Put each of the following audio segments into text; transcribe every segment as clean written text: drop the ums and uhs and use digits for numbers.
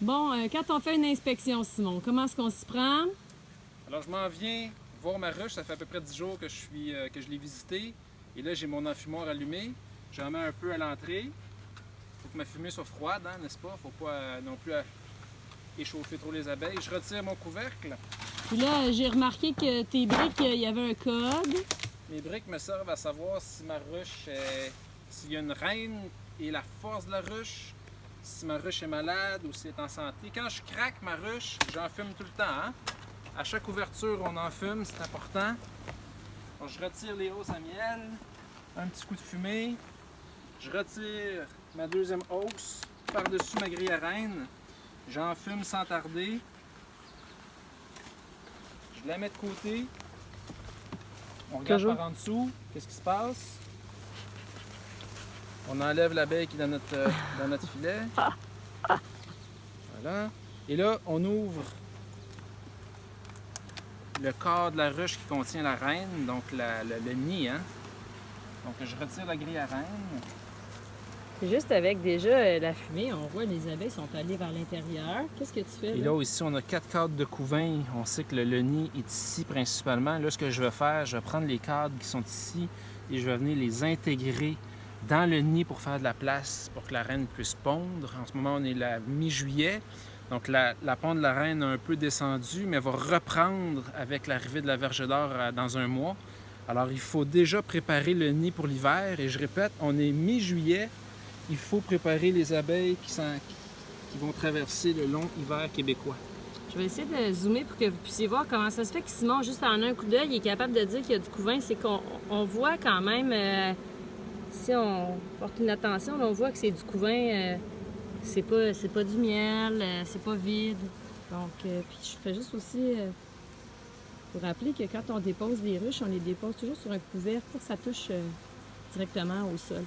Bon, quand on fait une inspection, Simon, comment est-ce qu'on s'y prend? Alors, je m'en viens voir ma ruche. Ça fait à peu près 10 jours que je l'ai visitée. Et là, j'ai mon enfumoir allumé. J'en mets un peu à l'entrée. Il faut que ma fumée soit froide, hein, n'est-ce pas? Il ne faut pas non plus échauffer trop les abeilles. Je retire mon couvercle. Puis là, j'ai remarqué que tes briques, il y avait un code. Mes briques me servent à savoir si ma ruche s'il y a une reine et la force de la ruche, si ma ruche est malade ou si elle est en santé. Quand je craque ma ruche, j'en fume tout le temps. Hein? À chaque ouverture, on en fume, c'est important. Donc, je retire les hausses à miel, un petit coup de fumée. Je retire ma deuxième hausse par-dessus ma grille à reine. J'en fume sans tarder. Je la mets de côté. On regarde Toujours. par en dessous, qu'est-ce qui se passe. On enlève l'abeille qui est dans notre filet. Voilà. Et là, on ouvre le corps de la ruche qui contient la reine, donc le nid. Hein? Donc, je retire la grille à reine. Juste avec déjà la fumée, on voit les abeilles sont allées vers l'intérieur. Qu'est-ce que tu fais? Et Là? là, ici, on a 4 cadres de couvain. On sait que le nid est ici principalement. Là, ce que je vais faire, je vais prendre les cadres qui sont ici et je vais venir les intégrer dans le nid pour faire de la place pour que la reine puisse pondre. En ce moment, on est la mi-juillet. Donc, la ponte de la reine a un peu descendu, mais va reprendre avec l'arrivée de la verge d'or dans un mois. Alors, il faut déjà préparer le nid pour l'hiver. Et je répète, on est mi-juillet. Il faut préparer les abeilles qui vont traverser le long hiver québécois. Je vais essayer de zoomer pour que vous puissiez voir comment ça se fait que Simon, juste en un coup d'œil, il est capable de dire qu'il y a du couvain. C'est qu'on voit quand même, si on porte une attention, là, on voit que c'est du couvain. C'est pas du miel, c'est pas vide. Donc, puis je fais juste aussi vous rappeler que quand on dépose les ruches, on les dépose toujours sur un couvert pour que ça touche directement au sol.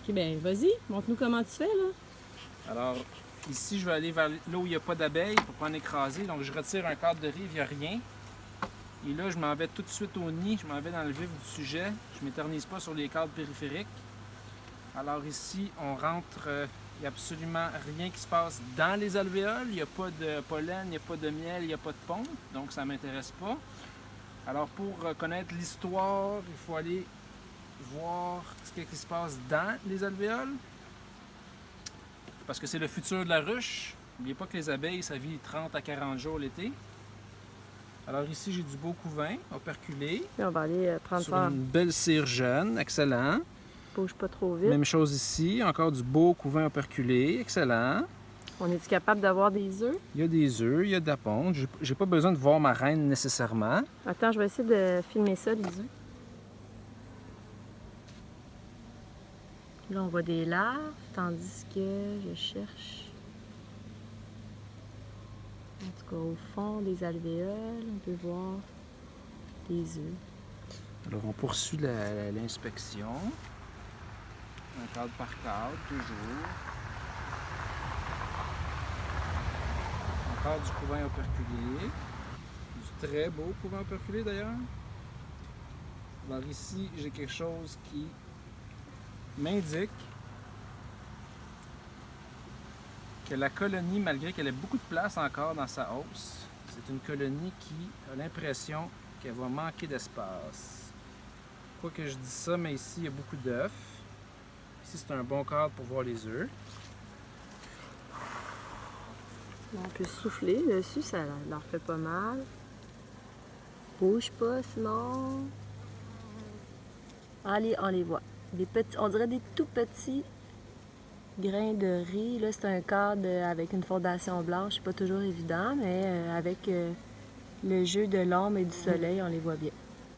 OK, bien, vas-y, montre-nous comment tu fais, là. Alors, ici, je vais aller vers là où il n'y a pas d'abeilles pour ne pas en écraser. Donc, je retire un cadre de rive, il n'y a rien. Et là, je m'en vais tout de suite au nid. Je m'en vais dans le vif du sujet. Je ne m'éternise pas sur les cadres périphériques. Alors ici, on rentre, il n'y a absolument rien qui se passe dans les alvéoles. Il n'y a pas de pollen, il n'y a pas de miel, il n'y a pas de pompe. Donc, ça ne m'intéresse pas. Alors, pour connaître l'histoire, il faut aller voir ce qui se passe dans les alvéoles. Parce que c'est le futur de la ruche. N'oubliez pas que les abeilles, ça vit 30 à 40 jours l'été. Alors ici, j'ai du beau couvain operculé. Puis on va aller prendre Sur ça. une belle cire jeune, excellent. Bouge pas trop vite. Même chose ici, encore du beau couvain operculé, excellent. On est-tu capable d'avoir des œufs? Il y a des œufs, il y a de la ponte. J'ai pas besoin de voir ma reine nécessairement. Attends, je vais essayer de filmer ça, les œufs. Là, on voit des larves, tandis que je cherche. En tout cas, au fond des alvéoles, on peut voir des œufs. Alors, on poursuit l'inspection. Un cadre par cadre, toujours. Encore du couvain operculé. Du très beau couvain operculé, d'ailleurs. Alors ici, j'ai quelque chose qui m'indique que la colonie, malgré qu'elle ait beaucoup de place encore dans sa hausse, c'est une colonie qui a l'impression qu'elle va manquer d'espace. Pourquoi que je dis ça, mais ici, il y a beaucoup d'œufs. Ici, c'est un bon cadre pour voir les œufs. On peut souffler dessus, ça leur fait pas mal. Bouge pas, sinon. Allez, on les voit. Des petits, on dirait des tout petits grains de riz. Là, c'est un cadre avec une fondation blanche. C'est pas toujours évident, mais avec le jeu de l'ombre et du soleil, on les voit bien.